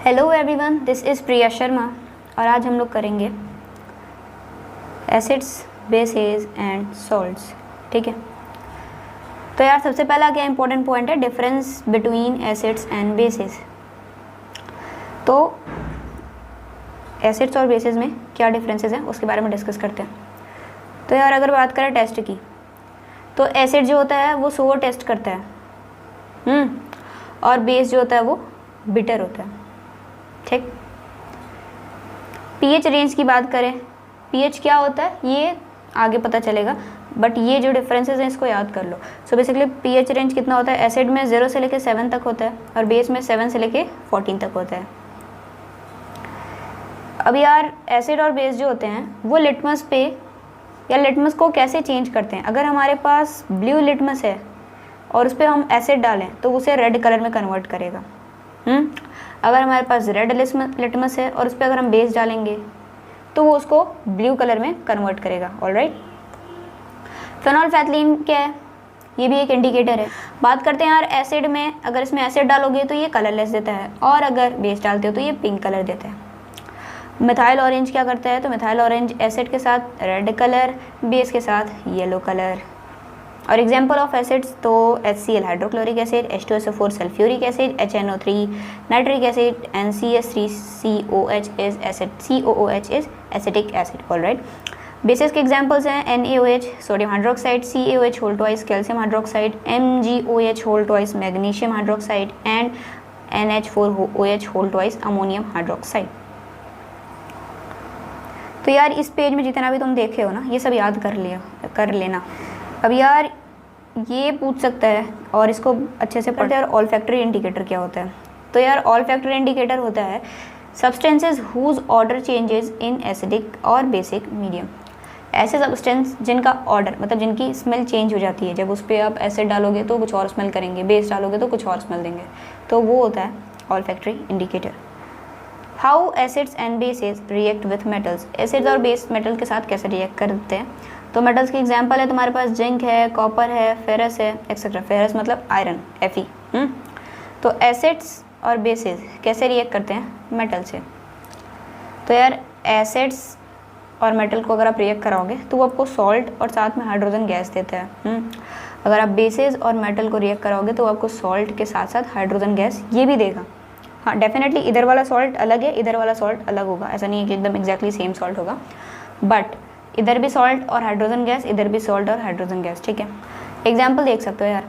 Hello everyone, this is Priya Sharma और आज हम लोग करेंगे एसिड्स, बेसेस एंड सॉल्ट्स। ठीक है, तो यार सबसे पहला क्या इंपॉर्टेंट पॉइंट है, difference between acids and bases. तो एसिड्स और बेसेस में क्या डिफरेंसेस हैं उसके बारे में डिस्कस करते हैं। तो यार अगर बात करें टेस्ट की, तो एसिड जो होता है वो सोवर टेस्ट करता है और बेस जो होता है वो बिटर होता है। ठीक, पीएच रेंज की बात करें, पीएच क्या होता है ये आगे पता चलेगा, बट ये जो डिफरेंसेस हैं इसको याद कर लो। सो बेसिकली पीएच रेंज कितना होता है, एसिड में 0 से लेके 7 तक होता है और बेस में 7 से लेके 14 तक होता है। अब यार एसिड और बेस जो होते हैं वो लिटमस पे या लिटमस को कैसे चेंज करते हैं। अगर हमारे पास ब्लू लिटमस है और उस पर हम एसिड डालें तो उसे रेड कलर में कन्वर्ट करेगा। अगर हमारे पास रेड लिटमस है और उस पर अगर हम बेस डालेंगे तो वो उसको ब्लू कलर में कन्वर्ट करेगा। ऑलराइट, फेनोल्फेथलीन क्या है, ये भी एक इंडिकेटर है। बात करते हैं यार एसिड में, अगर इसमें एसिड डालोगे तो ये कलरलेस देता है और अगर बेस डालते हो तो ये पिंक कलर देता है। मिथाइल ऑरेंज क्या करता है, तो मिथाइल ऑरेंज एसिड के साथ रेड कलर, बेस के साथ येलो कलर। और एग्जाम्पल ऑफ एसिड्स तो HCl hydrochloric acid, H2SO4 sulphuric acid, HNO3 nitric acid, NCS3COH is acid, COOH is acetic acid. Alright, bases के एग्जांपल्स हैं NaOH sodium hydroxide, CaOH whole twice calcium hydroxide, MgOH whole twice magnesium hydroxide and NH4OH whole twice ammonium hydroxide. तो यार इस page में जितना भी तुम देखे हो ना ये सब याद कर लेना। अब यार ये पूछ सकता है और इसको अच्छे से पढ़ते हैं, और ऑल्फैक्टरी इंडिकेटर क्या होता है। तो यार ऑल्फैक्टरी इंडिकेटर होता है substances whose odour changes in acidic और बेसिक मीडियम। ऐसे सब्सटेंस जिनका ऑर्डर मतलब जिनकी स्मेल चेंज हो जाती है, जब उस पर आप एसिड डालोगे तो कुछ और स्मेल करेंगे, बेस डालोगे तो कुछ और स्मेल देंगे, तो वो होता है olfactory indicator. How acids and bases react with metals, acids और बेस मेटल के साथ कैसे रिएक्ट करते हैं। तो मेटल्स के एग्जांपल है तुम्हारे पास जिंक है, कॉपर है, फेरस है एक्सेट्रा। फेरस मतलब आयरन, Fe। तो एसिड्स और बेसेस कैसे रिएक्ट करते हैं मेटल से। तो यार एसिड्स और मेटल को अगर आप रिएक्ट कराओगे तो वो आपको सॉल्ट और साथ में हाइड्रोजन गैस देता है। अगर आप बेसेस और मेटल को रिएक्ट कराओगे तो वो आपको सॉल्ट के साथ साथ हाइड्रोजन गैस ये भी देगा। हाँ डेफिनेटली इधर वाला सॉल्ट अलग है, इधर वाला सॉल्ट अलग होगा, ऐसा नहीं है कि एकदम एग्जैक्टली सेम सॉल्ट होगा, बट इधर भी सॉल्ट और हाइड्रोजन गैस, इधर भी सॉल्ट और हाइड्रोजन गैस। ठीक है, एग्जाम्पल देख सकते हो यार,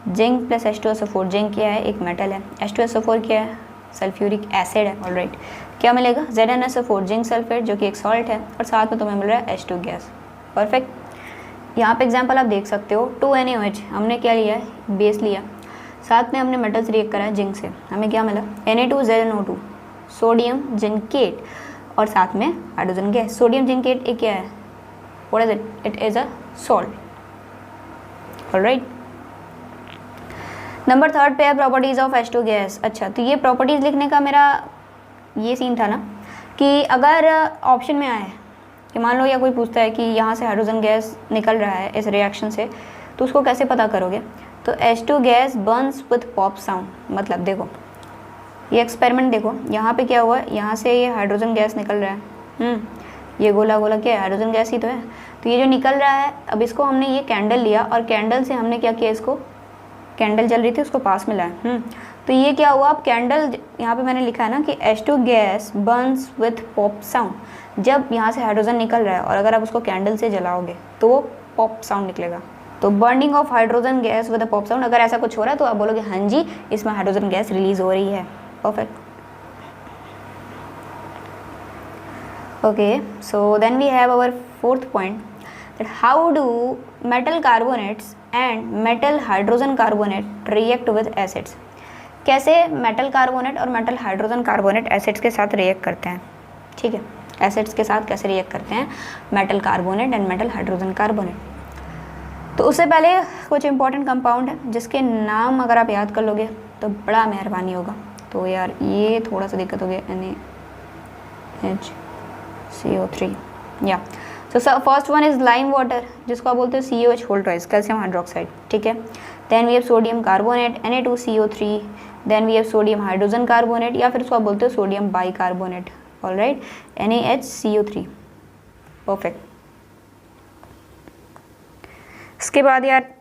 जिंक प्लस H2SO4, जिंक क्या है एक मेटल है, H2SO4 क्या है सल्फ्यूरिक एसिड है। ऑलराइट, क्या मिलेगा ZnSO4 जिंक सल्फेट जो कि एक सॉल्ट है और साथ में तुम्हें मिल रहा है H2 गैस। परफेक्ट, यहाँ पे एग्जाम्पल आप देख सकते हो 2NaOH, हमने क्या लिया है बेस लिया, साथ में हमने मेटल से रिएक्ट करा है जिंक से, हमें क्या मिला Na2ZnO2 सोडियम जिंकेट और साथ में हाइड्रोजन गैस। सोडियम जिंकेट एक क्या है, what is it, it is a salt. Alright, number 3 पे है प्रॉपर्टीज ऑफ H2 गैस। अच्छा, तो ये प्रॉपर्टीज लिखने का मेरा ये सीन था ना कि अगर ऑप्शन में आए कि मान लो या कोई पूछता है कि यहाँ से हाइड्रोजन गैस निकल रहा है इस रिएक्शन से, तो उसको कैसे पता करोगे। तो H2 gas Burns with pop sound, मतलब देखो ये एक्सपेरिमेंट देखो, यहाँ पे क्या हुआ है, यहाँ से ये हाइड्रोजन गैस निकल रहा है, ये गोला गोला क्या है हाइड्रोजन गैस ही तो है। तो ये जो निकल रहा है, अब इसको हमने ये कैंडल लिया और कैंडल से हमने क्या किया, इसको कैंडल जल रही थी उसको पास में लाया। तो ये क्या हुआ, अब कैंडल यहाँ पे मैंने लिखा है ना कि H2 gas Burns with pop sound, जब यहाँ से हाइड्रोजन निकल रहा है और अगर आप उसको कैंडल से जलाओगे तो वो पॉप साउंड निकलेगा। तो burning of hydrogen gas with a pop sound, अगर ऐसा कुछ हो रहा है तो आप बोलोगे हाँ जी इसमें हाइड्रोजन गैस रिलीज हो रही है। Perfect, okay, so then we have our 4th point, that how do metal carbonates and metal hydrogen carbonate react with acids। कैसे मेटल कार्बोनेट और मेटल हाइड्रोजन कार्बोनेट एसिड्स के साथ रिएक्ट करते हैं। ठीक है, एसिड्स के साथ कैसे रिएक्ट करते हैं metal carbonate and metal hydrogen carbonate. तो उससे पहले कुछ इंपॉर्टेंट कंपाउंड है जिसके नाम अगर आप याद कर लोगे तो बड़ा मेहरबानी होगा। तो यार ये थोड़ा सा दिक्कत हो गया, NaHCO3 या so first one is lime water, जिसको आप बोलते हो CaOH whole twice, calcium hydroxide, ठीक है। Then we have sodium carbonate Na2CO3, then we have sodium hydrogen carbonate, या फिर उसको आप बोलते हो sodium bicarbonate, alright, NaHCO3, perfect. इसके बाद यार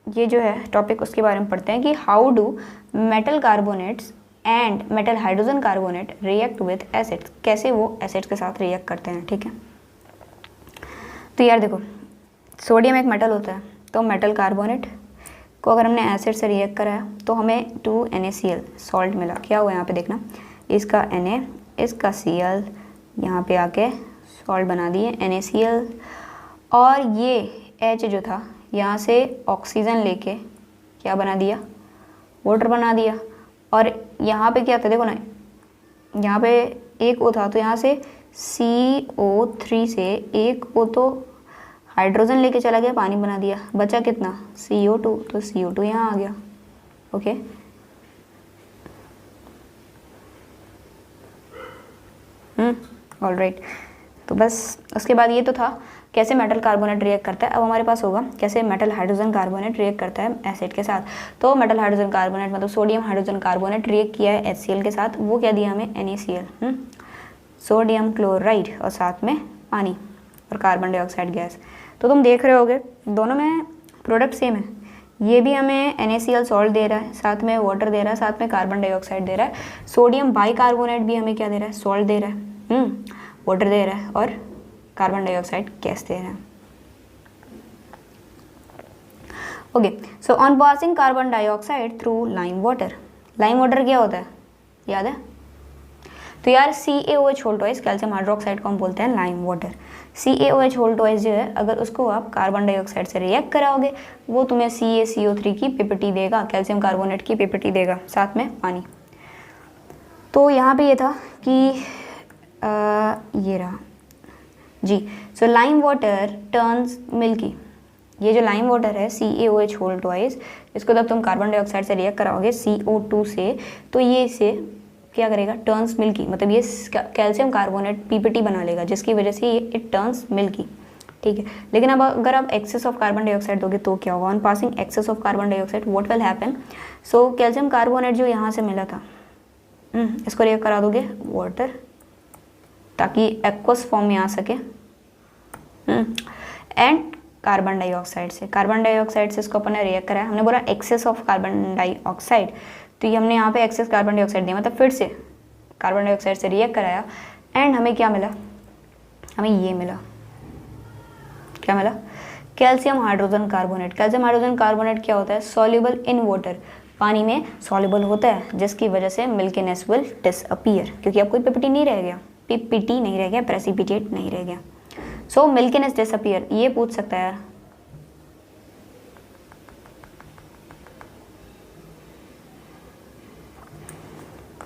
ये जो है टॉपिक उसके बारे में पढ़ते हैं कि how do metal carbonates and metal hydrogen carbonate react with acids, कैसे वो एसिड्स के साथ रिएक्ट करते हैं, ठीक है। तो यार देखो, सोडियम एक मेटल होता है, तो मेटल कार्बोनेट को अगर हमने एसिड से रिएक्ट कराया तो हमें 2NaCl सॉल्ट मिला। क्या हुआ यहाँ पे देखना, इसका Na, इसका Cl, यहाँ पे आके सॉल्ट बना दिए NaCl, और ये H जो था यहाँ से ऑक्सीजन लेके क्या बना दिया, वाटर बना दिया। और यहाँ पे क्या था देखो ना, यहाँ पे एक O था, तो यहाँ से CO3 से एक O तो हाइड्रोजन लेके चला गया, पानी बना दिया, बचा कितना CO2, तो CO2 यहाँ आ गया, ओके। ऑलराइट, तो बस उसके बाद ये तो था कैसे मेटल कार्बोनेट रिएक्ट करता है। अब हमारे पास होगा कैसे मेटल हाइड्रोजन कार्बोनेट रिएक्ट करता है एसिड के साथ। तो मेटल हाइड्रोजन कार्बोनेट मतलब सोडियम हाइड्रोजन कार्बोनेट रिएक्ट किया है HCl के साथ, वो क्या दिया हमें NaCl, सोडियम क्लोराइड, और साथ में पानी और कार्बन डाइऑक्साइड गैस। तो तुम देख रहे होगे दोनों में प्रोडक्ट सेम है, ये भी हमें NaCl सॉल्ट दे रहा है, साथ में वाटर दे रहा है, साथ में कार्बन डाइऑक्साइड दे रहा है। सोडियम बाइकार्बोनेट भी हमें क्या दे रहा है, सॉल्ट दे रहा है, वाटर दे रहा है और कार्बन डाइऑक्साइड गैस दे रहा है। Okay, so on passing carbon dioxide through lime water, lime water क्या होता है याद है? तो यार CaOH whole twice calcium hydroxide को हम बोलते हैं lime water. CaOH whole twice जो है, अगर उसको आप कार्बन डाइऑक्साइड से रिएक्ट कराओगे वो तुम्हें CaCO3 की पीपीटी देगा, कैल्शियम कार्बोनेट की पीपीटी देगा, साथ में पानी। तो यहाँ पे ये था कि ये रहा जी। सो लाइम वाटर टर्न्स मिल्की, ये जो लाइम वाटर है CaOH होल ट्वाइस, इसको जब तुम कार्बन डाइऑक्साइड से रिएक्ट कराओगे CO2 से, तो ये इसे क्या करेगा, टर्न्स मिल्की, मतलब ये कैल्शियम कार्बोनेट पीपीटी बना लेगा, जिसकी वजह से ये इट टर्न्स मिल्की, ठीक है। लेकिन अब अगर आप एक्सेस ऑफ कार्बन डाइऑक्साइड दोगे तो क्या होगा, on passing excess of carbon dioxide what will happen. So calcium carbonate जो यहाँ से मिला था, इसको रिएक्ट करा दोगे वाटर, ताकि एक्वस फॉर्म में आ सके, एंड कार्बन डाइऑक्साइड से इसको अपन ने रिएक्ट कराया। हमने बोला एक्सेस ऑफ कार्बन डाइऑक्साइड, तो ये हमने यहाँ पे एक्सेस कार्बन डाइऑक्साइड दिया, मतलब फिर से कार्बन डाइऑक्साइड से रिएक्ट कराया, एंड हमें क्या मिला, हमें ये मिला, क्या मिला, calcium hydrogen carbonate. Calcium hydrogen carbonate क्या होता है, सॉल्युबल इन वाटर, पानी में सॉल्युबल होता है, जिसकी वजह से मिल्कीनेस विल डिसअपीयर, क्योंकि अब कोई पीपीटी नहीं रह गया, पीपीटी नहीं रह गया, प्रेसिपिटेट नहीं रह गया। सो मिल्कीनेस डिसअपीयर, ये पूछ सकता है यार।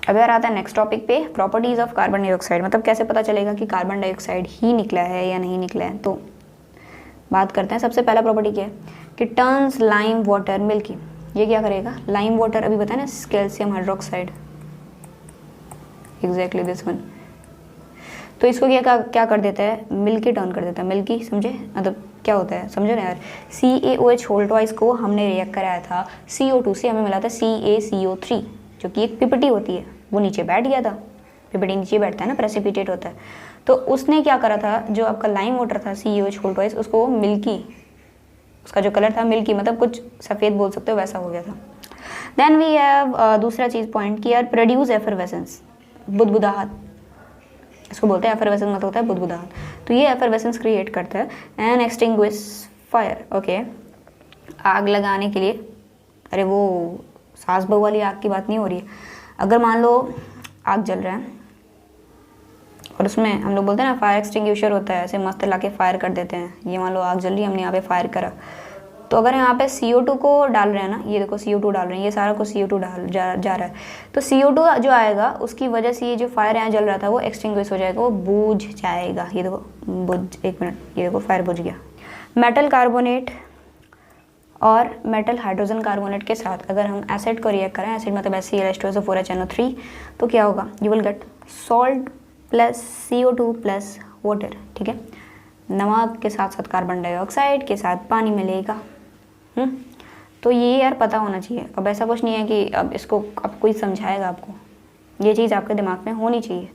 अब यार आता है नेक्स्ट टॉपिक पे, प्रॉपर्टीज ऑफ कार्बन डाइऑक्साइड, मतलब कैसे पता चलेगा कि कार्बन डाइऑक्साइड ही निकला है या नहीं निकला है। तो बात करते हैं, सबसे पहला प्रॉपर्टी क्या है कि टर्न्स लाइम वाटर मिल्की। ये क्या करेगा, लाइम वाटर अभी बताया ना, calcium hydroxide, exactly this one, तो इसको क्या कर देता है, मिल्की टर्न कर देता है, मिल्की, समझे मतलब क्या होता है, समझो ना यार। CaOH होल ट्वाइस को हमने रिएक्ट कराया था CO2 से, हमें मिला था CaCO3, जो कि एक पीपीटी होती है, वो नीचे बैठ गया था, पीपीटी नीचे बैठता है ना, प्रेसिपिटेट होता है। तो उसने क्या करा था, जो आपका लाइम वाटर था CaOH होल ट्वाइस, उसको मिल्की, उसका जो कलर था मिल्की, मतलब कुछ सफ़ेद बोल सकते हो, वैसा हो गया था। देन वी हैव दूसरा चीज़ पॉइंट कि यार प्रोड्यूस एफरवेसेंस, बुदबुदाहट, इसको बोलते हैं एफरवेसेंस, मतलब होता है बुदबुदाहट। तो ये एफरवेसेंस क्रिएट करता है एंड एक्सटिंग्विश फायर, ओके, आग लगाने के लिए। अरे वो सास बहू वाली आग की बात नहीं हो रही है। अगर मान लो आग जल रहा है और उसमें हम लोग बोलते हैं ना फायर एक्सटिंग्विशर होता है, ऐसे मस्त ला के फायर कर देते हैं। ये मान लो आग जल रही है, हमने यहाँ पे फायर करा, तो अगर यहाँ पे CO2 को डाल रहे हैं ना, ये देखो CO2 डाल रहे हैं, ये सारा को CO2 डाल जा रहा है, तो CO2 जो आएगा उसकी वजह से ये जो फायर यहाँ जल रहा था वो एक्सटिंग्विश हो जाएगा, वो बूझ जाएगा। ये देखो बुझ, एक मिनट, ये देखो फायर बुझ गया। मेटल कार्बोनेट और मेटल हाइड्रोजन कार्बोनेट के साथ अगर हम एसिड को रिएक्ट करें, एसिड मतलब HCl4HNO3, तो क्या होगा, you will get salt plus CO2 plus water, ठीक है। नमक के साथ साथ कार्बन डाइऑक्साइड के साथ पानी मिलेगा। तो ये यार पता होना चाहिए। अब ऐसा कुछ नहीं है कि अब इसको अब कोई समझाएगा आपको, ये चीज़ आपके दिमाग में होनी चाहिए।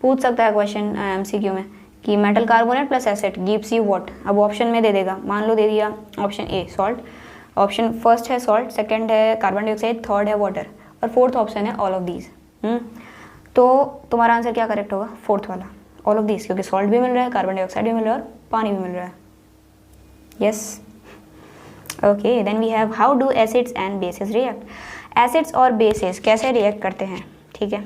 पूछ सकता है क्वेश्चन एमसीक्यू में कि metal carbonate plus acid gives you what. अब ऑप्शन में दे देगा, मान लो दे दिया option A salt, option first है सॉल्ट, सेकंड है कार्बन डाइऑक्साइड, थर्ड है वाटर और फोर्थ ऑप्शन है ऑल ऑफ दीज। तो तुम्हारा आंसर क्या करेक्ट होगा? फोर्थ वाला, ऑल ऑफ दीज, क्योंकि सॉल्ट भी मिल रहा है, कार्बन डाइऑक्साइड भी मिल रहा है और पानी भी मिल रहा है। Yes, okay. Then we have how do acids and bases react. Acids और बेसिस कैसे रिएक्ट करते हैं, ठीक है।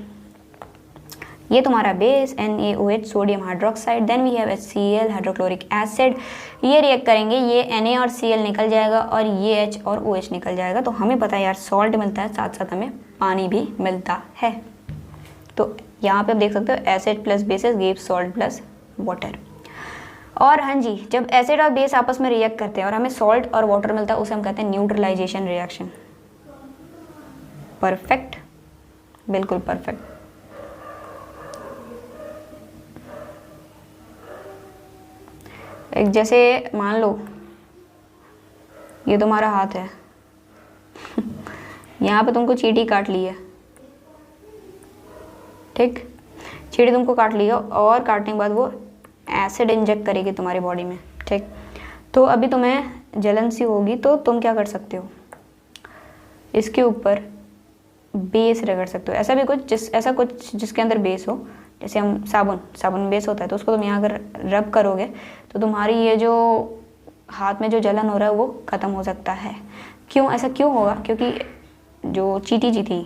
ये तुम्हारा base NaOH sodium hydroxide, then we have HCl hydrochloric acid, ये रिएक्ट करेंगे, ये Na और Cl निकल जाएगा और ये H और OH निकल जाएगा। तो हमें पता है यार सॉल्ट मिलता है, साथ साथ हमें पानी भी मिलता है। तो यहाँ पे आप देख सकते हो acid plus basis gives salt plus water. और हाँ जी, जब एसिड और बेस आपस में रिएक्ट करते हैं और हमें सॉल्ट और वाटर मिलता है, उसे हम कहते हैं न्यूट्रलाइजेशन रिएक्शन। परफेक्ट, बिल्कुल परफेक्ट। एक जैसे मान लो ये तुम्हारा हाथ है यहाँ पे तुमको चींटी काट ली है, ठीक, चींटी तुमको काट ली है और काटने के बाद वो एसिड इंजेक्ट करेगी तुम्हारी बॉडी में, ठीक। तो अभी तुम्हें जलन सी होगी, तो तुम क्या कर सकते हो, इसके ऊपर बेस रगड़ सकते हो। ऐसा भी कुछ ऐसा कुछ जिसके अंदर बेस हो, जैसे हम साबुन में बेस होता है, तो उसको तुम यहाँ अगर रब करोगे तो तुम्हारी ये जो हाथ में जो जलन हो रहा है वो ख़त्म हो सकता है। क्यों, ऐसा क्यों होगा? क्योंकि जो चींटी जी थी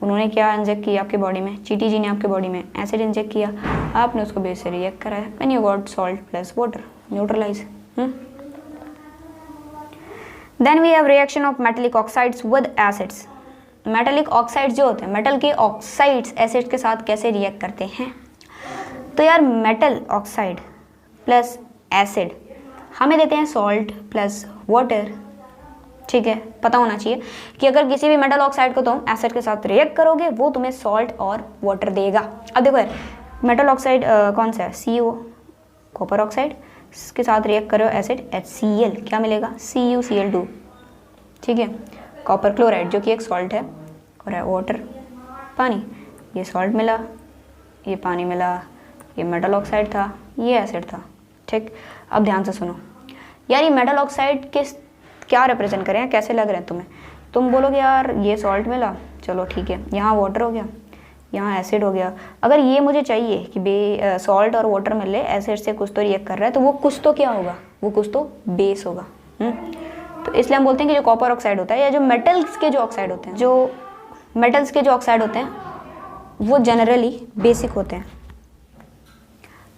उन्होंने क्या इंजेक्ट किया आपके बॉडी में, चींटी जी ने आपके बॉडी में एसिड इंजेक्ट किया, आपने उसको बेस से रिएक्ट कराया, when you got salt plus water, neutralise. Then we have reaction of metallic oxides with acids. Metallic oxides जो होते हैं, मेटल के ऑक्साइड्स एसिड के साथ कैसे रिएक्ट करते हैं? तो यार मेटल ऑक्साइड प्लस एसिड हमें देते हैं सॉल्ट प्लस वाटर, ठीक है। पता होना चाहिए कि अगर किसी भी मेटल ऑक्साइड को तुम एसिड के साथ रिएक्ट करोगे वो तुम्हें सॉल्ट और वाटर देगा। अब देखो यार मेटल ऑक्साइड कौन सा है? CO, कॉपर ऑक्साइड, इसके साथ रिएक्ट करो एसिड HCl, क्या मिलेगा? CuCl2, ठीक है। कॉपर क्लोराइड जो कि एक सॉल्ट है और है वाटर, पानी, ये सॉल्ट मिला, ये पानी मिला, ये मेटल ऑक्साइड था, ये एसिड था, ठीक। अब ध्यान से सुनो यार, ये मेटल ऑक्साइड के क्या रिप्रेजेंट करें, कैसे लग रहे हैं तुम्हें? तुम बोलोगे यार ये सॉल्ट मिला, चलो ठीक है, यहाँ वाटर हो गया, यहाँ एसिड हो गया। अगर ये मुझे चाहिए कि सॉल्ट और वाटर मिले, एसिड से कुछ तो रिएक्ट कर रहा है, तो वो कुछ तो क्या होगा? वो कुछ तो बेस होगा। तो इसलिए हम बोलते हैं कि जो कॉपर ऑक्साइड होता है या जो मेटल्स के जो ऑक्साइड होते हैं, जो मेटल्स के जो ऑक्साइड होते हैं वो जनरली बेसिक होते हैं।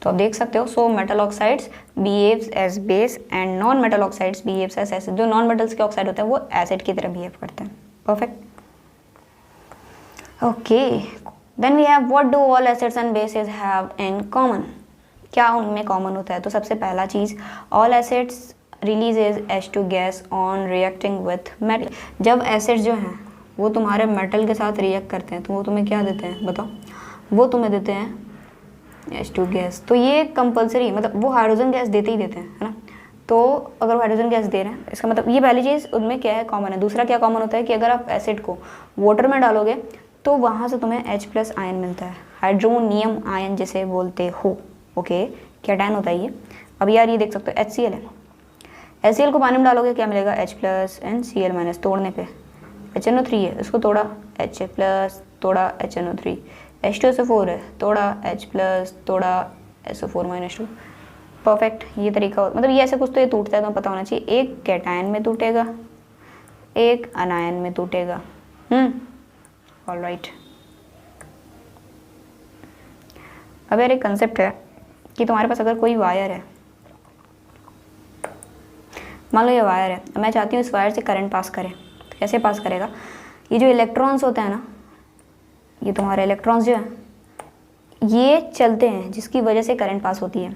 तो आप देख सकते हो, so metal oxides behaves as base and non metal oxides behaves as acid. जो नॉन मेटल्स के ऑक्साइड होते हैं वो एसिड की तरह बिहेव करते हैं। Perfect, okay. Then we have what do all acids and bases have in common. क्या उनमें कॉमन होता है? तो सबसे पहला चीज़, all acids releases H2 gas on reacting with metal. जब एसिड जो हैं वो तुम्हारे मेटल के साथ रिएक्ट करते हैं तो वो तुम्हें क्या देते हैं बताओ? वो तुम्हें देते हैं H2 गैस। तो ये कंपलसरी, मतलब वो हाइड्रोजन गैस देते ही देते हैं, है ना। तो अगर वो हाइड्रोजन गैस दे रहे हैं, इसका मतलब ये पहली चीज़ उनमें क्या है, कॉमन है। दूसरा क्या कॉमन होता है कि अगर आप एसिड को वाटर में डालोगे तो वहाँ से तुम्हें H+ आयन मिलता है, हाइड्रोनियम आयन जिसे बोलते हो। ओके, कैटायन होता है ये। अब यार ये देख सकते हो HCl है, HCl को पानी में डालोगे क्या मिलेगा? H+ एंड Cl-, तोड़ने पे HNO3 है, उसको तोड़ा H+ तोड़ा HNO3, H2SO4 है, तोड़ा H+, तोड़ा SO4-2। परफेक्ट, ये तरीका मतलब ये ऐसे कुछ तो ये टूटता है, तो पता होना चाहिए। एक कैटायन में टूटेगा, एक अनायन में टूटेगा। ऑलराइट। अब यार एक कंसेप्ट है कि तुम्हारे पास अगर कोई वायर है, मान लो ये वायर है, मैं चाहती हूँ इस वायर से करंट पास करे, तो कैसे पास करेगा? ये जो इलेक्ट्रॉन्स होते हैं ना, ये तुम्हारे इलेक्ट्रॉन्स जो हैं ये चलते हैं, जिसकी वजह से करंट पास होती है।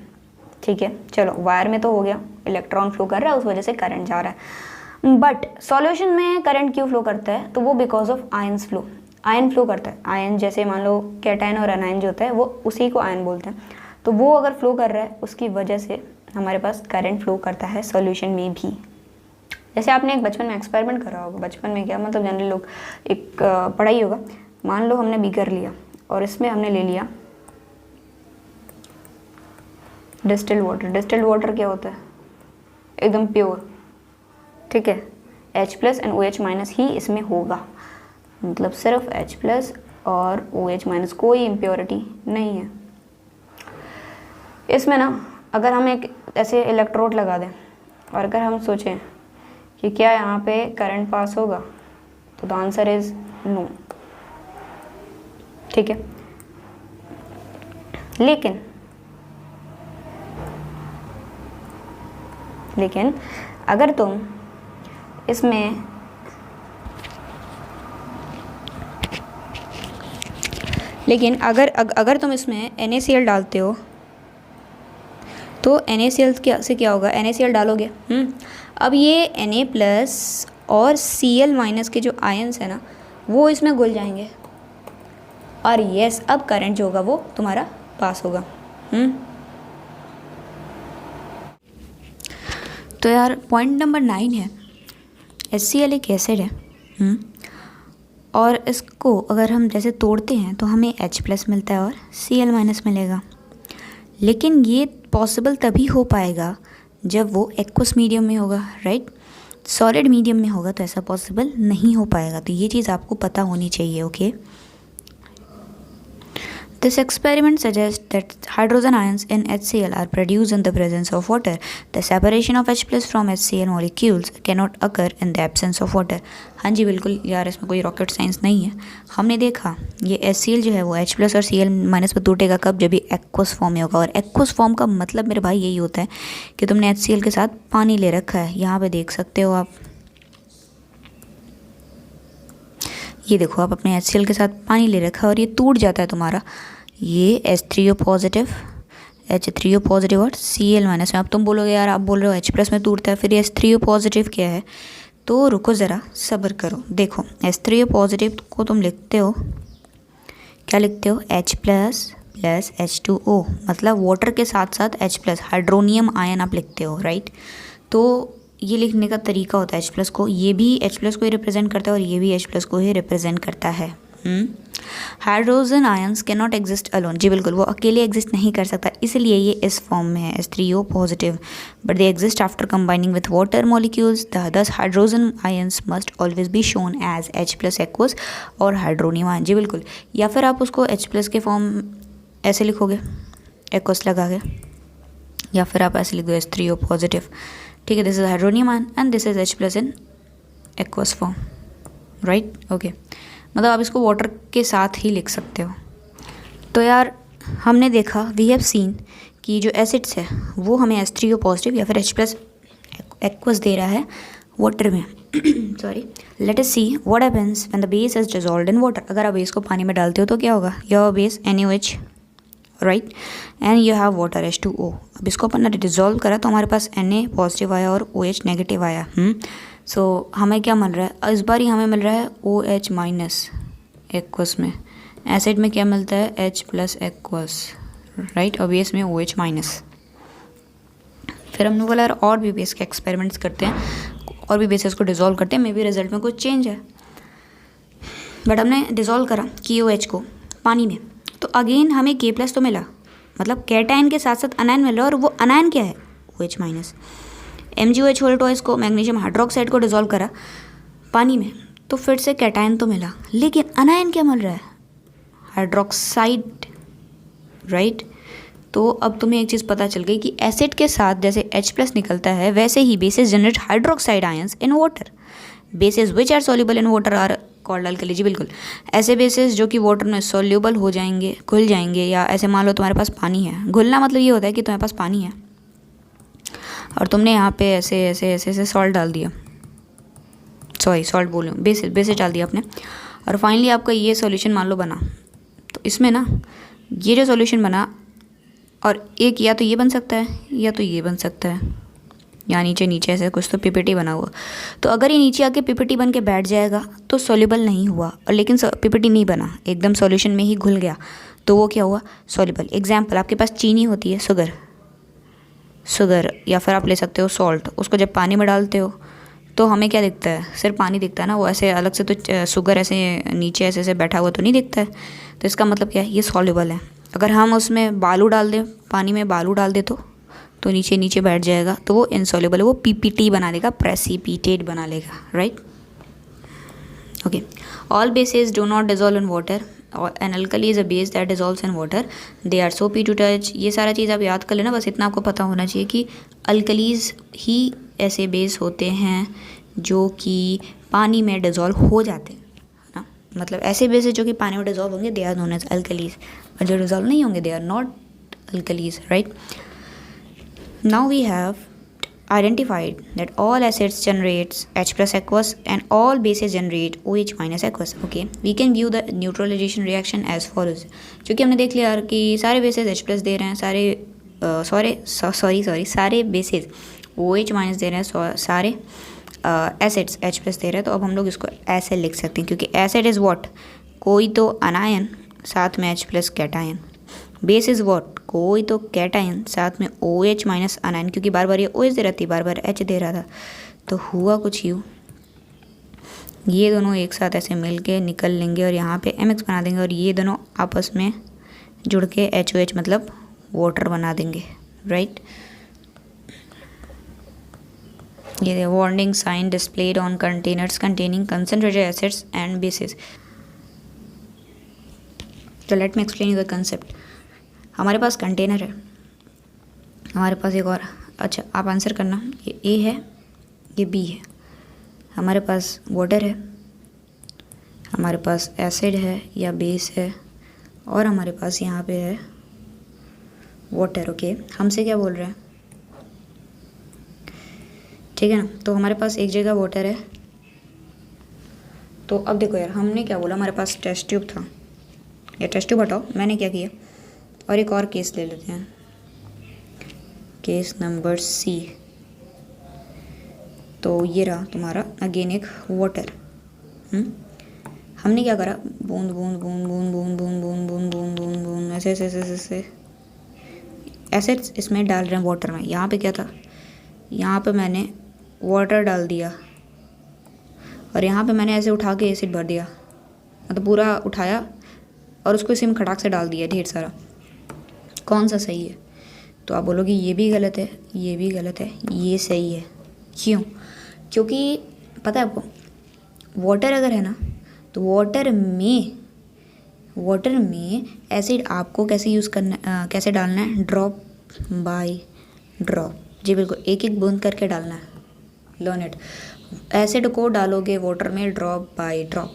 ठीक है, चलो वायर में तो हो गया, इलेक्ट्रॉन फ्लो कर रहा है, उस वजह से करंट जा रहा है। बट सॉल्यूशन में करंट क्यों फ्लो करता है? तो वो because of ions flow, ion flow करता है। आयन जैसे मान लो कैटायन और अनायन जो होता है वो उसी को आयन बोलते हैं। तो वो अगर फ्लो कर रहा है उसकी वजह से हमारे पास करंट फ्लो करता है सॉल्यूशन में भी। जैसे आपने एक बचपन में एक्सपेरिमेंट करा होगा, बचपन में क्या मतलब जनरली लोग एक पढ़ाई होगा, मान लो हमने बीकर लिया और इसमें हमने ले लिया डिस्टिल्ड वाटर। डिस्टिल्ड वाटर क्या होता है? एकदम प्योर, ठीक है। H+ एंड OH- ही इसमें होगा, मतलब सिर्फ H+ और OH-, कोई इम्प्योरिटी नहीं है इसमें ना। अगर हम एक ऐसे इलेक्ट्रोड लगा दें और अगर हम सोचें कि क्या यहाँ पे करंट पास होगा, तो द आंसर इज नो, ठीक है। लेकिन अगर तुम इसमें अगर तुम इसमें NaCl डालते हो तो NaCl से क्या होगा? NaCl डालोगे, अब ये Na+ और Cl- के जो आयंस है ना वो इसमें घुल जाएंगे और यस, अब करंट जो होगा वो तुम्हारा पास होगा। तो यार पॉइंट नंबर 9 है, HCl एक एसिड है, और इसको अगर हम जैसे तोड़ते हैं तो हमें H+ मिलता है और Cl- मिलेगा। लेकिन ये पॉसिबल तभी हो पाएगा जब वो एक्वस मीडियम में होगा, राइट। सॉलिड मीडियम में होगा तो ऐसा पॉसिबल नहीं हो पाएगा। तो ये चीज़ आपको पता होनी चाहिए, okay. This experiment suggests that hydrogen ions in HCl are produced in the presence of water. The separation of H+ from HCl molecules cannot occur in the absence of water. हाँ जी बिल्कुल यार, इसमें कोई रॉकेट साइंस नहीं है। हमने देखा ये HCl जो है वो H+ और Cl- पर टूटेगा कब? जब ये एक्वस फॉर्म में होगा। और एक्वस फॉर्म का मतलब मेरे भाई यही होता है कि तुमने HCl के साथ पानी ले रखा है। यहाँ पे देख सकते हो आप, ये देखो आप अपने HCl के साथ पानी ले रखा है और ये टूट जाता है तुम्हारा, ये H3O पॉजिटिव और Cl- में। अब तुम बोलोगे यार आप बोल रहे हो H+ में टूटता है, फिर ये H3O पॉजिटिव क्या है? तो रुको ज़रा सब्र करो। देखो H3O पॉजिटिव को तुम लिखते हो, क्या लिखते हो? H+ + H2O, मतलब वाटर के साथ साथ H+, हाइड्रोनियम आयन आप लिखते हो, राइट। तो ये लिखने का तरीका होता है H+ को, ये भी H+ को ही रिप्रेजेंट करता है और ये भी H+ को ही रिप्रेजेंट करता है। Hydrogen ions can not exist alone, जी बिल्कुल, वो अकेले एग्जिस्ट नहीं कर सकता, इसलिए ये इस फॉर्म में है H3O positive, but they exist after combining with water molecules. This hydrogen ions must always be shown as H+ aqueous और हाइड्रोनियम आयन, जी बिल्कुल। या फिर आप उसको H+ के फॉर्म ऐसे लिखोगे एक्वस लगा के, या फिर आप ऐसे लिख दो H3O पॉजिटिव, ठीक है। This is hydronium ion and this is H+ in aqueous form, right, okay. मतलब आप इसको वाटर के साथ ही लिख सकते हो। तो यार हमने देखा, वी हैव सीन कि जो एसिड्स है वो हमें H3O पॉजिटिव या फिर H+ एक्वस दे रहा है वाटर में। Sorry, let us see what happens when the base is dissolved in water. अगर आप बेस को पानी में डालते हो तो क्या होगा? Your base NaOH, right, and you have water H2O। अब इसको अपन ने डिसॉल्व करा तो हमारे पास Na पॉजिटिव आया और OH नेगेटिव आया। सो हमें क्या मिल रहा है इस बार? ही हमें मिल रहा है OH- एक्वस में। एसिड में क्या मिलता है? H+ एक्वस, राइट, और बेस में OH-। फिर हमने बोला यार और भी बेस के एक्सपेरिमेंट्स करते हैं, और भी बेसिस को डिसॉल्व करते हैं, मे बी रिजल्ट में कुछ चेंज है। बट हमने डिसॉल्व करा KOH को पानी में, तो अगेन हमें K+ तो मिला, मतलब कैटायन के साथ साथ अनायन मिल रहा है, और वो अनायन क्या है? OH-। MgOH होल टॉइस को, मैग्नीशियम हाइड्रोक्साइड को डिसॉल्व करा पानी में, तो फिर से कैटायन तो मिला, लेकिन अनायन क्या मिल रहा है? Hydroxide, right. तो अब तुम्हें एक चीज़ पता चल गई कि एसिड के साथ जैसे H+ निकलता है, वैसे ही bases generate hydroxide ions in water. Bases which are soluble in water are called alkali, जी बिल्कुल। ऐसे बेसिस जो कि वाटर में सॉल्युबल हो जाएंगे, घुल जाएंगे, या ऐसे मान लो तुम्हारे पास पानी है, घुलना मतलब ये होता है कि तुम्हारे पास पानी है और तुमने यहाँ पे ऐसे ऐसे ऐसे ऐसे सॉल्ट डाल दिया, सॉरी सॉल्ट बोल रही हूँ, बेसिस डाल दिया आपने, और फाइनली आपका ये सॉल्यूशन मान लो बना। तो इसमें ना ये जो सॉल्यूशन बना, और एक या तो ये बन सकता है या तो ये बन सकता है, या नीचे नीचे ऐसे कुछ तो PPT बना हुआ। तो अगर ये नीचे आके PPT बन के बैठ जाएगा तो सॉल्युबल नहीं हुआ, और लेकिन PPT नहीं बना, एकदम सॉल्यूशन में ही घुल गया, तो वो क्या हुआ? सॉल्युबल। एग्जाम्पल, आपके पास चीनी होती है, शुगर या फिर आप ले सकते हो सॉल्ट, उसको जब पानी में डालते हो तो हमें क्या दिखता है, सिर्फ पानी दिखता है ना, वो ऐसे अलग से तो शुगर ऐसे नीचे ऐसे ऐसे बैठा हुआ तो नहीं दिखता है। तो इसका मतलब क्या है, ये सॉल्युबल है। अगर हम उसमें बालू डाल दें, पानी में बालू डाल दे तो नीचे नीचे बैठ जाएगा, तो वो इनसॉल्युबल है, वो पीपीटी बना देगा, प्रेसिपिटेट बना लेगा, right. Okay, all bases do not dissolve in water, an alkali is a base that dissolves in water, they are soapy to touch. ये सारा चीज़ आप याद कर लेना, बस इतना आपको पता होना चाहिए कि अल्कलीज ही ऐसे बेस होते हैं जो कि पानी में डिजोल्व हो जाते हैं, है ना। मतलब ऐसे बेस जो कि पानी में डिजोल्व होंगे they are known as alkalis, और जो डिजोल्व नहीं होंगे they are not alkalis, right. Now we have identified that all acids generates H plus aqueous and all bases generate OH minus aqueous. Okay, we can view the neutralization reaction as follows. क्योंकि हमने देख लिया कि सारे bases H plus दे रहे हैं, सारे bases OH minus दे रहे हैं, सारे acids H plus दे रहे हैं, तो अब हम लोग इसको ऐसे लिख सकते हैं, क्योंकि acid is what, कोई तो अनायन साथ में H plus cation, base is what, कोई तो कैटायन साथ में OH माइनस अनायन, क्योंकि बार बार ये OH दे रहा थी, बार बार H दे रहा था, तो हुआ कुछ यूँ, ये दोनों एक साथ ऐसे मिल के निकल लेंगे और यहाँ पे MX बना देंगे, और ये दोनों आपस में जुड़ के HOH मतलब वाटर बना देंगे, राइट। ये warning sign displayed on containers containing concentrated acids and bases. तो let me explain you the concept. हमारे पास कंटेनर है, हमारे पास एक और, अच्छा आप आंसर करना, ये ए है, ये बी है, हमारे पास वाटर है, हमारे पास एसिड है या बेस है, और हमारे पास यहाँ पे है वाटर। ओके, हमसे क्या बोल रहे हैं, ठीक है ना। तो हमारे पास एक जगह वाटर है, तो अब देखो यार, हमने क्या बोला, हमारे पास टेस्ट ट्यूब था, या टेस्ट ट्यूब हटाओ, मैंने क्या किया, और एक और केस ले लेते हैं, केस नंबर C। तो ये रहा तुम्हारा अगेन एक वाटर। हमने क्या करा, बूंद बूंद बूंद बूंद बूंद बूंद बूंद बूंद बूंद बूंद बूंद ऐसे ऐसे ऐसे ऐसे ऐसे इसमें डाल रहे हैं वाटर में। यहाँ पे क्या था, यहाँ पे मैंने वाटर डाल दिया, और यहाँ पे मैंने ऐसे उठा के एसिड भर दिया, मतलब पूरा उठाया और उसको इसी में खटाक से डाल दिया ढेर सारा। कौन सा सही है, तो आप बोलोगे ये भी गलत है, ये भी गलत है, ये सही है। क्यों, क्योंकि पता है आपको, वाटर अगर है ना, तो वाटर में एसिड आपको कैसे यूज़ करना, कैसे डालना है, ड्रॉप बाय ड्रॉप, जी बिल्कुल, एक एक बूंद करके डालना है, लर्न इट। एसिड को डालोगे वाटर में ड्रॉप बाय ड्रॉप,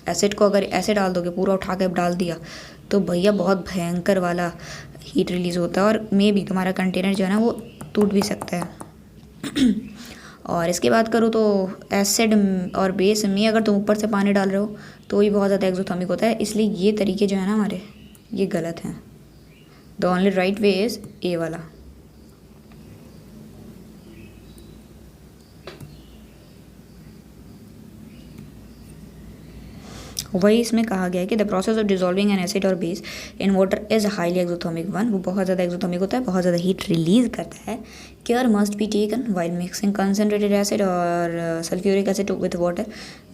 एसिड को अगर ऐसे डाल दोगे, पूरा उठा के डाल दिया, तो भैया बहुत भयंकर वाला हीट रिलीज़ होता है, और मे भी तुम्हारा कंटेनर जो है ना वो टूट भी सकता है। और इसकी बात करूँ तो एसिड और बेस में अगर तुम ऊपर से पानी डाल रहे हो तो ये बहुत ज़्यादा एक्सोथर्मिक होता है, इसलिए ये तरीके जो है ना हमारे, ये गलत हैं। The only right way is a वाला। वही इसमें कहा गया है कि the process of dissolving an acid और base in water is highly exothermic one, वो बहुत ज़्यादा एक्सोथर्मिक होता है, बहुत ज़्यादा हीट रिलीज करता है। Care must be taken while mixing concentrated acid और sulphuric acid with water.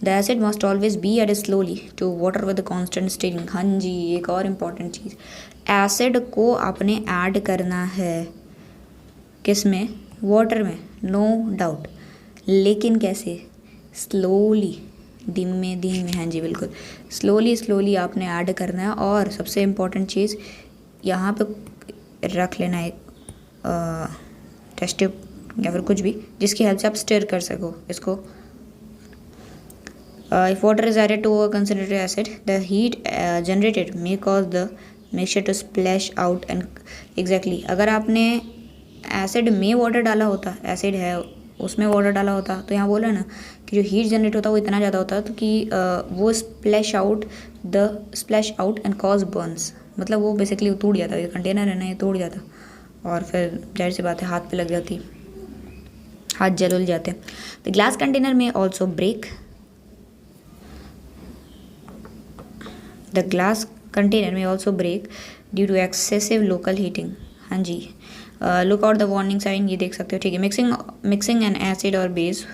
The acid must always be added slowly to water with constant stirring. हाँ जी, एक और इम्पॉर्टेंट चीज़, एसिड को आपने ऐड करना है किस में, वाटर में, नो डाउट, लेकिन कैसे, स्लोली, धीमे धीमे, हाँ जी बिल्कुल, स्लोली आपने ऐड करना है। और सबसे इम्पॉर्टेंट चीज़ यहाँ पे रख लेना है टेस्ट ट्यूब या फिर कुछ भी जिसकी हेल्प से आप स्टिर कर सको इसको। If water is added to a concentrated acid, the heat generated may cause the mixture to splash out and exactly. अगर आपने एसिड में वाटर डाला होता, एसिड है उसमें वाटर डाला होता, तो यहाँ बोला ना कि जो हीट जनरेट होता है वो इतना ज़्यादा होता है तो कि वो splash out and cause Burns, मतलब वो बेसिकली टूट जाता है, ये कंटेनर है ना, ये टूट जाता और फिर जाहिर सी बात है हाथ पे लग जाती, हाथ जल जाते। The glass container may also break, the glass container may also break due to excessive local heating. हाँ जी, look out the warning sign, ये देख सकते हो, ठीक है। मिक्सिंग एन एसिड और base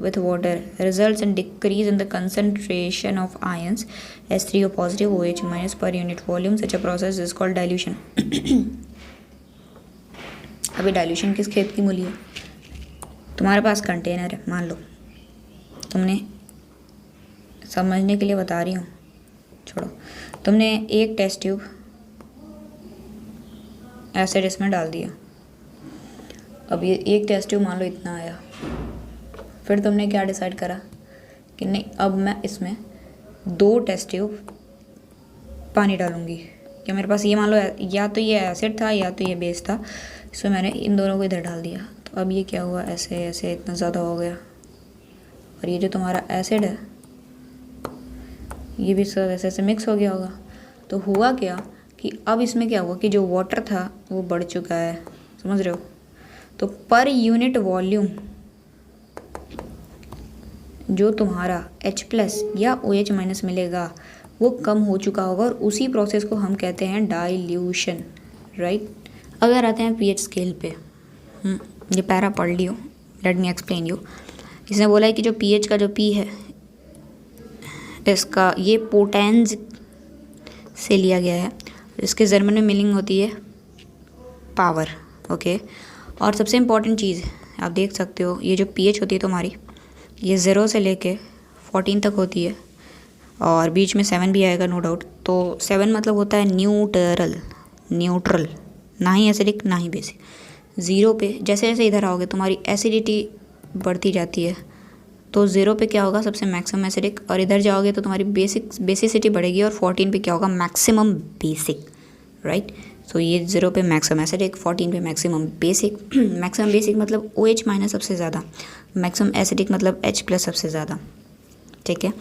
with water results in decrease in the concentration of ions S3O positive OH minus per unit volume. Such a process is called dilution. अभी dilution किस खेत की मूली है? तुम्हारे पास कंटेनर है, मान लो, तुमने समझने के लिए बता रही हूँ, छोड़ो, तुमने एक टेस्ट ट्यूब एसिड इसमें डाल दिया। अब ये एक टेस्ट ट्यूब मान लो इतना आया, फिर तुमने क्या डिसाइड करा कि नहीं, अब मैं इसमें 2 टेस्ट ट्यूब पानी डालूंगी। क्या मेरे पास ये मान लो या तो ये एसिड था या तो ये बेस था, इसमें मैंने इन दोनों को इधर डाल दिया, तो अब ये क्या हुआ, ऐसे ऐसे इतना ज़्यादा हो गया। और ये जो तुम्हारा एसिड है ये भी सब ऐसे ऐसे मिक्स हो गया होगा। तो हुआ क्या कि अब इसमें क्या हुआ कि जो वाटर था वो बढ़ चुका है, समझ रहे हो? तो पर यूनिट वॉल्यूम जो तुम्हारा H+ या OH- मिलेगा वो कम हो चुका होगा, और उसी प्रोसेस को हम कहते हैं डाइल्यूशन, राइट। अगर आते हैं pH स्केल पे, ये पैरा पढ़ लियो, लेट मी एक्सप्लेन यू। इसने बोला है कि जो pH का जो P है इसका ये पोटेंज से लिया गया है, इसके जर्मन में मीनिंग होती है पावर, ओके। और सबसे इम्पॉर्टेंट चीज़ आप देख सकते हो, ये जो pH होती है तुम्हारी, ये 0 से लेके 14 तक होती है, और बीच में 7 भी आएगा नो डाउट। तो 7 मतलब होता है न्यूट्रल, ना ही एसिडिक ना ही बेसिक। 0 पे जैसे जैसे इधर आओगे तुम्हारी एसिडिटी बढ़ती जाती है, तो 0 पे क्या होगा, सबसे मैक्सिमम एसिडिक, और इधर जाओगे तो तुम्हारी बेसिसिटी बढ़ेगी, और 14 पे क्या होगा, मैक्सिमम बेसिक, राइट। सो ये 0 पे मैक्सिमम एसिडिक, 14 पे मैक्सिमम बेसिक। मैक्सिमम बेसिक मतलब OH- सबसे ज़्यादा, मैक्सिमम एसिडिक मतलब H+ सबसे ज़्यादा, ठीक है,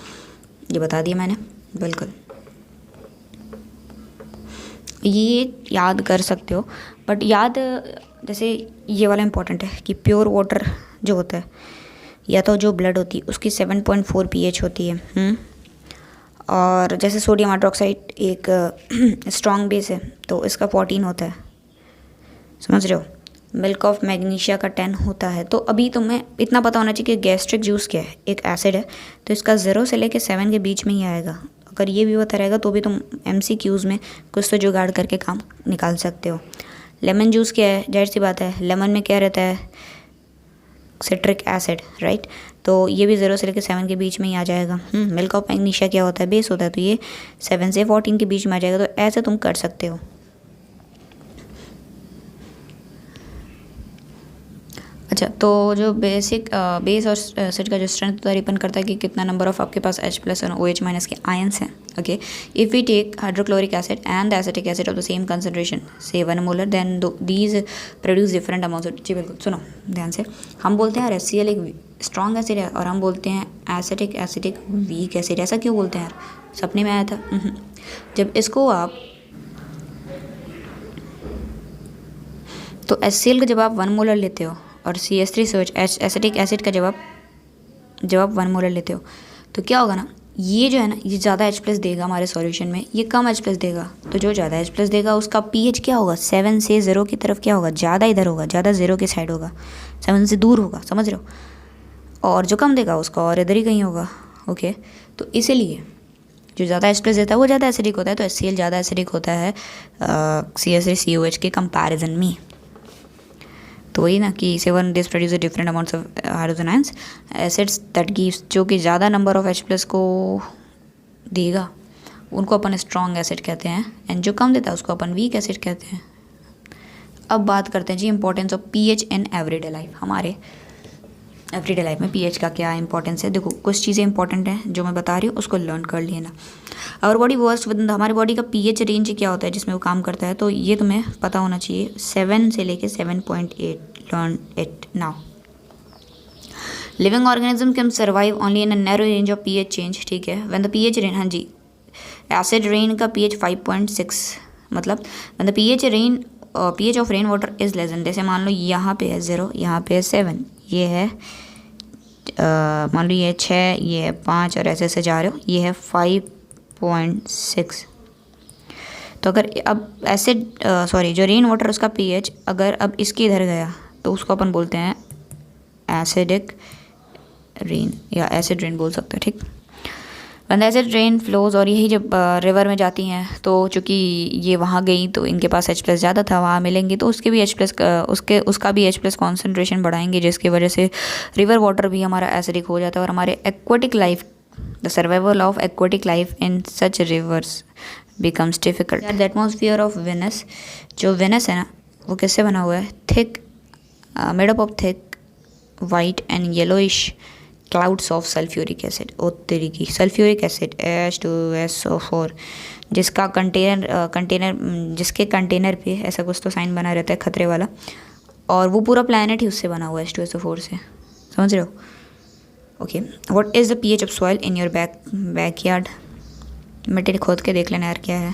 ये बता दिया मैंने, बिल्कुल। ये याद कर सकते हो, बट याद जैसे ये वाला इम्पॉर्टेंट है कि प्योर वाटर जो होता है या तो जो ब्लड होती है उसकी 7.4 pH होती है, और जैसे सोडियम हाइड्रोक्साइड एक स्ट्रॉन्ग बेस है तो इसका 14 होता है, समझ रहे हो। मिल्क ऑफ मैग्नीशिया का 10 होता है। तो अभी तुम्हें इतना पता होना चाहिए कि गैस्ट्रिक जूस क्या है, एक एसिड है, तो इसका 0 से लेके 7 के बीच में ही आएगा। अगर ये भी पता रहेगा तो भी तुम MCQs में कुछ तो जुगाड़ करके काम निकाल सकते हो। लेमन जूस क्या है, जाहिर सी बात है, लेमन में क्या रहता है, सिट्रिक एसिड, राइट। तो ये भी 0 से लेकर 7 के बीच में ही आ जाएगा। मिल्क ऑफ मैग्नीशिया क्या होता है, बेस होता है, तो ये 7 से 14 के बीच में आ जाएगा। तो ऐसे तुम कर सकते हो। अच्छा, तो जो बेस और एसिड का जो स्ट्रेंथ तो डिपेंड करता है कि कितना नंबर ऑफ आपके पास H+ और OH- के आयंस हैं, okay. If we take hydrochloric acid and the acetic acid of the same concentration say 1 molar, then these produce different amounts of. जी बिल्कुल, सुनो ध्यान से। हम बोलते हैं HCl एक स्ट्रॉन्ग एसिड है, और हम बोलते हैं एसिटिक वीक एसिड। ऐसा क्यों बोलते हैं यार, सपने में आया था। जब इसको आप तो HCl का जब आप 1 मोलर लेते हो, और CH3 एसिटिक एसिड का जब आप 1 मोलर लेते हो, तो क्या होगा ना, ये जो है ना, ये ज़्यादा H+ देगा हमारे सॉल्यूशन में, ये कम H+ देगा। तो जो ज़्यादा H+ देगा उसका pH क्या होगा, 7 से 0 की तरफ क्या होगा, ज़्यादा इधर होगा, ज़्यादा 0 के साइड होगा, 7 से दूर होगा, समझ रहे हो। और जो कम देगा उसका और इधर ही कहीं होगा, ओके। तो इसीलिए जो ज़्यादा H+ देता है वो ज़्यादा एसिडिक होता है। तो HCl ज़्यादा एसिडिक होता है CH3COH के कंपैरिजन में। तो वही ना कि 7 this produce different amounts of hydrogen ions acids that gives, जो कि ज़्यादा नंबर ऑफ H+ को देगा उनको अपन स्ट्रॉन्ग एसिड कहते हैं, एंड जो कम देता है उसको अपन वीक एसिड कहते हैं। अब बात करते हैं जी importance of pH in everyday life. हमारे एवरीडे लाइफ में pH का क्या इंपॉर्टेंस है। देखो, कुछ चीज़ें इंपॉर्टेंट हैं जो मैं बता रही हूँ, उसको लर्न कर लेना। आवर बॉडी वर्क्स विद, हमारी बॉडी का pH रेंज क्या होता है जिसमें वो काम करता है, तो ये तुम्हें पता होना चाहिए, 7 से लेके 7.8। Learn it now. Living organism can survive only in a narrow range of pH change, ठीक है। व्हेन द pH रेंज, हाँ जी, एसिड रेन का pH 5.6, मतलब when the pH of rain water is less than, जैसे मान लो यहाँ पे है 0, यहाँ पे है 7, ये है मान लो ये 6, ये है 5, और ऐसे ऐसे जा रहे हो, ये है 5.6। तो अगर अब एसिड जो रेन वाटर उसका पीएच अगर अब इसके इधर गया तो उसको अपन बोलते हैं एसिडिक रेन या एसिड रेन बोल सकते हैं, ठीक। वन एसिड रेन फ्लोज, और यही जब रिवर में जाती हैं तो चूँकि ये वहाँ गई तो इनके पास H+ ज़्यादा था, वहाँ मिलेंगी तो उसके भी H+ उसका भी H+ कॉन्सेंट्रेशन बढ़ाएंगे, जिसकी वजह से रिवर वाटर भी हमारा एसिडिक हो जाता है और हमारे aquatic life, the survival of aquatic life in such rivers becomes difficult. The atmosphere of Venus, जो वेनस है ना वो किससे बना हुआ है? Thick, made up of thick white and yellowish clouds of sulphuric acid. ओ तरीकी सल्फ्यूरिक एसिड H2SO4, जिसका जिसके कंटेनर पे ऐसा कुछ तो साइन बना रहता है खतरे वाला, और वो पूरा प्लैनेट ही उससे बना हुआ है H2SO4 से, समझ रहे हो? Okay, what is the pH of soil in your backyard? मिट्टी खोद के देख लेना यार क्या है।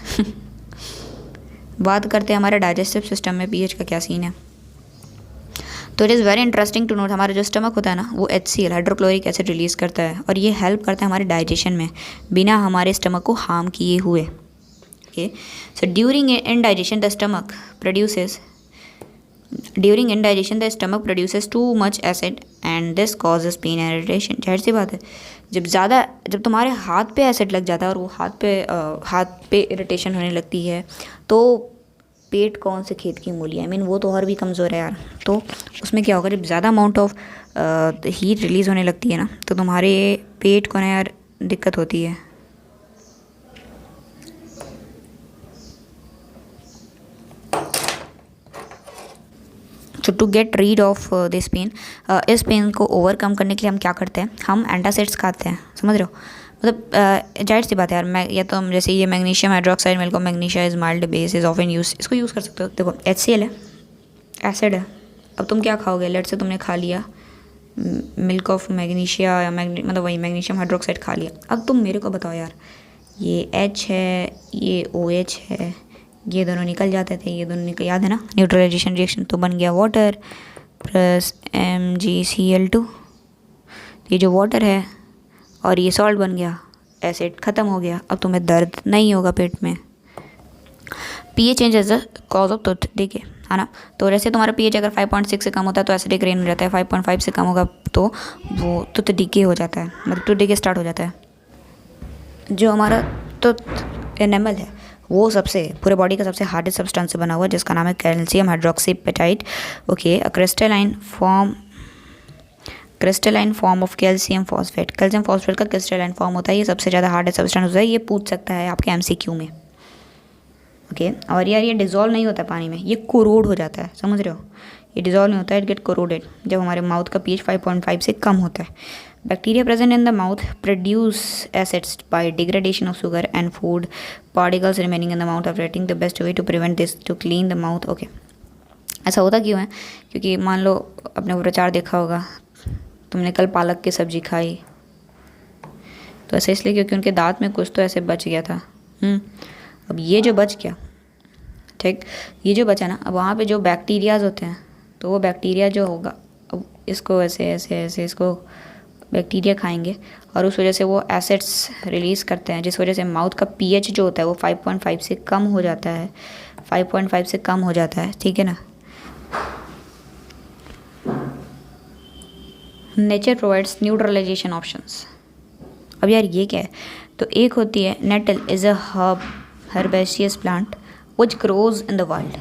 बात करते हैं हमारे डाइजेस्टिव सिस्टम में पीएच का क्या सीन है। तो it is very interesting to note, हमारा जो स्टमक होता है ना वो HCl हाइड्रोक्लोरिक एसिड रिलीज़ करता है और ये हेल्प करता है हमारे डाइजेशन में बिना हमारे स्टमक को हार्म किए हुए। Okay, so during indigestion the stomach produces too much acid and this causes pain and irritation. जाहिर सी बात है, जब तुम्हारे हाथ पे एसिड लग जाता है और वो हाथ पे इरिटेशन होने लगती है तो पेट कौन से खेत की मूली है, वो तो और भी कमज़ोर है यार। तो उसमें क्या होगा, जब ज़्यादा अमाउंट ऑफ हीट रिलीज़ होने लगती है ना तो तुम्हारे पेट को ना यार दिक्कत होती है। तो to get rid of this pain, इस पेन को ओवरकम करने के लिए हम क्या करते हैं, हम एंटासिड्स खाते हैं, समझ रहे हो? मतलब जाहिर सी बात है यार, मैं या तो जैसे ये magnesium hydroxide milk of magnesia is mild base is often use, इसको यूज़ कर सकते हो। देखो HCl है, एसिड है, अब तुम क्या खाओगे? लेट से तुमने खा लिया मिल्क ऑफ मैग्नीशिया या मतलब वही मैग्नीशियम हाइड्रोक्साइड खा लिया। अब तुम मेरे को बताओ यार, ये H है, ये OH है, ये दोनों निकल जाते थे, ये दोनों निकल, याद है ना, न्यूट्रलाइजेशन रिएक्शन, तो बन गया वाटर प्लस MgCl2। ये जो वाटर है और ये सॉल्ट बन गया, एसिड ख़त्म हो गया, अब तुम्हें दर्द नहीं होगा पेट में। PH change as the cause of tooth, देखिए है ना। तो जैसे तुम्हारा पीएच अगर 5.6 से कम होता है तो एसिडिक रेन हो जाता है, 5.5 से कम होगा तो वो टूथ डीके हो जाता है, मतलब टूथ डीके स्टार्ट हो जाता है। जो हमारा टूथ एनेमल है वो सबसे पूरे बॉडी का सबसे हार्डेस्ट सब्सटेंस से बना हुआ है जिसका नाम है calcium hydroxyapatite. Okay, a crystalline form of calcium phosphate. Calcium phosphate का क्रिस्टलाइन फॉर्म होता है, ये सबसे ज़्यादा हार्डेस्ट सब्सटेंस होता है, ये पूछ सकता है आपके MCQ में। ओके, और यार ये डिज़ोल्व नहीं होता पानी में, ये कोरोड हो जाता है, समझ रहे हो? ये डिज़ोल्व नहीं होता है, इट गेट कोरोडेड जब हमारे माउथ का pH 5.5 से कम होता है। Bacteria present in the mouth produce acids by degradation of sugar and food particles remaining in the mouth of rating the best way to prevent this to clean the mouth. Okay, ऐसा होता क्यों है? क्योंकि मान लो अपने प्रचार देखा होगा, तुमने कल पालक की सब्ज़ी खाई, तो ऐसे इसलिए क्योंकि उनके दांत में कुछ तो ऐसे बच गया था। अब ये जो बच गया, ठीक, ये जो बचा ना, अब वहाँ पे जो बैक्टीरियाज होते हैं तो वो बैक्टीरिया जो होगा, अब इसको ऐसे ऐसे ऐसे इसको बैक्टीरिया खाएंगे और उस वजह से वो एसिड्स रिलीज़ करते हैं, जिस वजह से माउथ का pH जो होता है वो 5.5 से कम हो जाता है, 5.5 से कम हो जाता है, ठीक है ना। Nature provides neutralization options. अब यार ये क्या है? तो एक होती है nettle is a herbaceous plant which grows in the wild,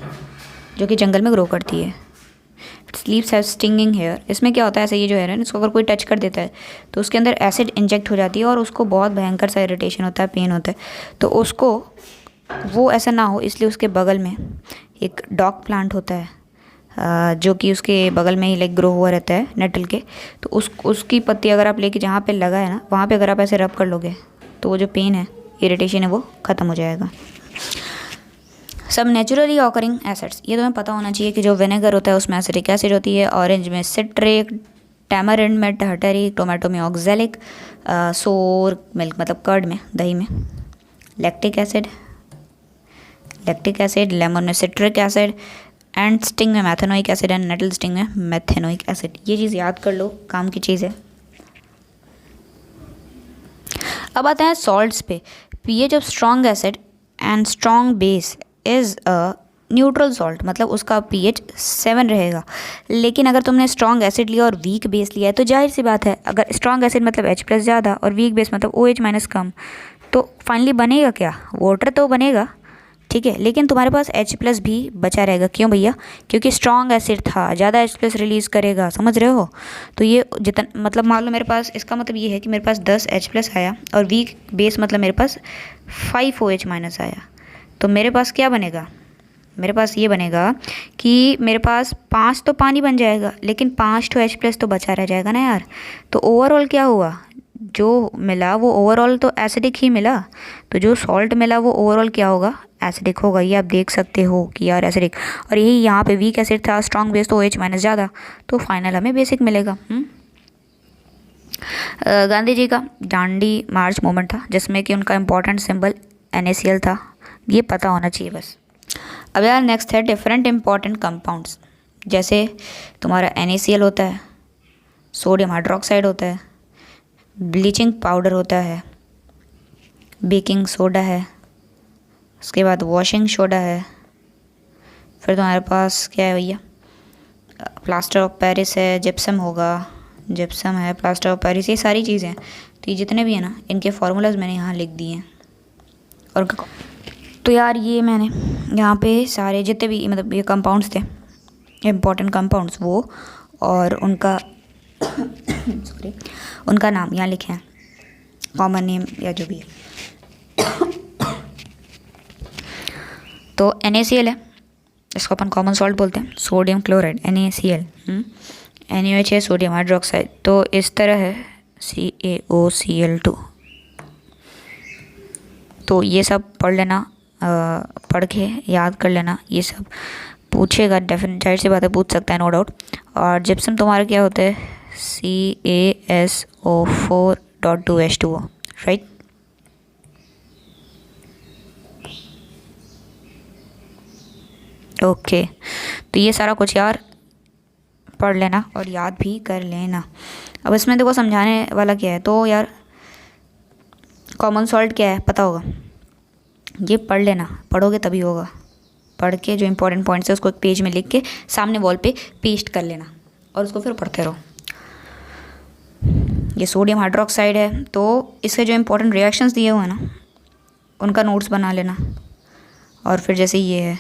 जो कि जंगल में ग्रो करती है। Its leaves have stinging hair. इसमें क्या होता है, ऐसे ये जो हेयर है इसको अगर कोई टच कर देता है तो उसके अंदर एसिड इंजेक्ट हो जाती है और उसको बहुत भयंकर सा इरिटेशन होता है, पेन होता है। तो उसको वो ऐसा ना हो इसलिए उसके बगल में एक डॉग प्लांट होता है जो कि उसके बगल में ही लाइक ग्रो हुआ रहता है नेटल के। तो उसकी पत्ती अगर आप लेके जहाँ पे लगा है ना वहाँ पे अगर आप ऐसे रब कर लोगे तो वो जो पेन है, इरिटेशन है, वो ख़त्म हो जाएगा। सब नेचुरली ऑकरिंग एसिड्स, ये तुम्हें पता होना चाहिए कि जो विनेगर होता है उसमें एसिडिक एसिड होती है, ऑरेंज में सिट्रिक, टैमरिंड में टहटरी, टोमेटो में ऑक्जेलिक, सोर मिल्क मतलब कर्ड में, दही में लैक्टिक एसिड, लेमन में सिट्रिक एसिड, एंड स्टिंग में methanoic acid and nettle sting में मेथेनोइक एसिड। ये चीज़ याद कर लो, काम की चीज़ है। अब आते हैं सॉल्ट्स पे। PH of strong acid and strong base is a neutral salt, मतलब उसका pH 7 रहेगा। लेकिन अगर तुमने स्ट्रॉन्ग एसिड लिया और वीक बेस लिया है तो जाहिर सी बात है, अगर स्ट्रॉन्ग एसिड मतलब H+ ज़्यादा और वीक बेस मतलब OH- कम, तो फाइनली बनेगा क्या? वाटर तो बनेगा, ठीक है, लेकिन तुम्हारे पास H+ भी बचा रहेगा। क्यों भैया? क्योंकि स्ट्रॉन्ग एसिड था, ज़्यादा H+ रिलीज़ करेगा, समझ रहे हो? तो ये जितना मतलब मान लो मेरे पास, इसका मतलब ये है कि मेरे पास 10 H+ आया और वीक बेस मतलब मेरे पास 5 OH- आया, तो मेरे पास क्या बनेगा? मेरे पास ये बनेगा कि मेरे पास 5 तो पानी बन जाएगा, लेकिन 5 तो H+ तो बचा रह जाएगा ना यार। तो ओवरऑल क्या हुआ? जो मिला वो ओवरऑल तो एसिडिक ही मिला, तो जो सॉल्ट मिला वो ओवरऑल क्या होगा? एसिडिक होगा। ये आप देख सकते हो कि यार एसिडिक, और यही यहाँ पे वीक एसिड था, स्ट्रॉन्ग बेस तो OH- ज़्यादा, तो फाइनल हमें बेसिक मिलेगा। गांधी जी का दांडी मार्च मूवमेंट था, जिसमें कि उनका इम्पोर्टेंट सिंबल NaCl था, ये पता होना चाहिए बस। अब यार नेक्स्ट है डिफरेंट इम्पॉर्टेंट कंपाउंड्स। जैसे तुम्हारा NaCl होता है, सोडियम हाइड्रोक्साइड होता है, ब्लीचिंग पाउडर होता है, बेकिंग सोडा है, उसके बाद वॉशिंग सोडा है, फिर तुम्हारे पास क्या है भैया, प्लास्टर ऑफ पेरिस है, जिप्सम होगा, जिप्सम है, प्लास्टर ऑफ पेरिस, ये सारी चीज़ें हैं। तो ये जितने भी हैं ना, इनके फार्मूलाज मैंने यहाँ लिख दिए हैं। और तो यार ये मैंने यहाँ पे सारे जितने भी मतलब ये कंपाउंड्स थे, इम्पॉर्टेंट कंपाउंड्स, वो और उनका सॉरी उनका नाम यहाँ लिखे हैं, कॉमन नेम या जो भी है। तो NaCl है, इसको अपन कॉमन सॉल्ट बोलते हैं, सोडियम क्लोराइड NaCl। NaOH है सोडियम हाइड्रोक्साइड, तो इस तरह है CaOCl2। तो ये सब पढ़ लेना, पढ़ के याद कर लेना, ये सब पूछेगा डेफिनेट, जाहिर सी बात है पूछ सकता है, नो डाउट। और जिप्सम तुम्हारा क्या होता है? CaSO4.2H2O, right. ओके, तो ये सारा कुछ यार पढ़ लेना और याद भी कर लेना। अब इसमें देखो समझाने वाला क्या है, तो यार कॉमन सॉल्ट क्या है पता होगा, ये पढ़ लेना, पढ़ोगे तभी होगा। पढ़ के जो इंपॉर्टेंट पॉइंट्स है उसको एक पेज में लिख के सामने वॉल पे पेस्ट कर लेना और उसको फिर पढ़ते रहो। ये सोडियम हाइड्रोक्साइड है, तो इसके जो इंपॉर्टेंट रिएक्शंस दिए हुए हैं ना, उनका नोट्स बना लेना। और फिर जैसे ये है,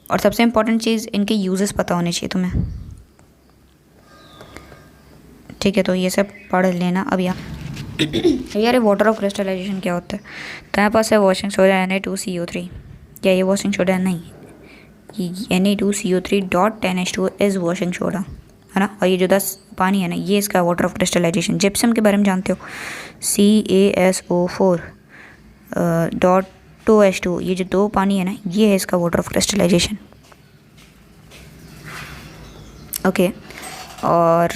और सबसे इम्पॉर्टेंट चीज़ इनके यूजेस पता होने चाहिए तुम्हें, ठीक है। तो ये सब पढ़ लेना। अब यार वाटर ऑफ क्रिस्टलाइजेशन क्या होता है? तुम्हारे पास है वॉशिंग सोडा Na2CO3, क्या ये वॉशिंग सोडा है? नहीं, ये Na2CO3.10H2O इज़ वॉशिंग सोडा, है ना। और ये जो 10 पानी है ना, ये इसका वाटर ऑफ क्रिस्टलाइजेशन। जिप्सम के बारे में जानते हो, CaSO4.2H2O, ये जो 2 पानी है ना, ये है इसका वाटर ऑफ क्रिस्टलाइजेशन, ओके। और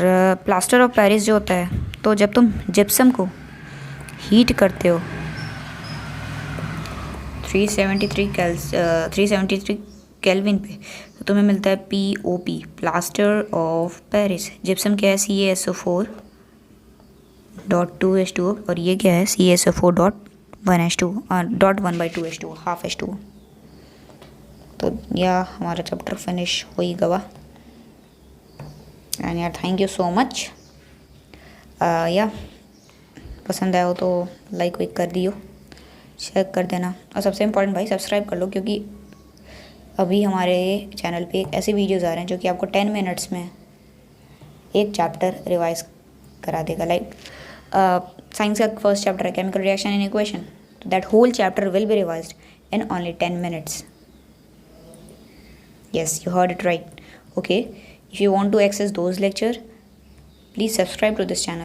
प्लास्टर ऑफ पेरिस जो होता है, तो जब तुम जिप्सम को हीट करते हो 373 केल्विन पे, तो तुम्हें मिलता है POP, plaster of Paris. Gypsum क्या है? CaSO4.2H2O, और ये क्या है? CaSO4.1H2O, half H2O। तो यह हमारा चैप्टर फिनिश हो ही गवा। एंड यार थैंक यू सो मच। या पसंद आया हो तो लाइक वाइक कर दियो, शेयर कर देना, और सबसे इम्पोर्टेंट भाई सब्सक्राइब कर लो, क्योंकि अभी हमारे चैनल पे एक ऐसे वीडियोज़ आ रहे हैं जो कि आपको 10 मिनट्स में एक चैप्टर रिवाइज करा देगा। लाइक साइंस का फर्स्ट चैप्टर है केमिकल रिएक्शन इन इक्वेशन, तो that whole chapter will be revised in only 10 minutes. Yes, you heard it right. Okay, if you want to access those lecture, please subscribe to this channel.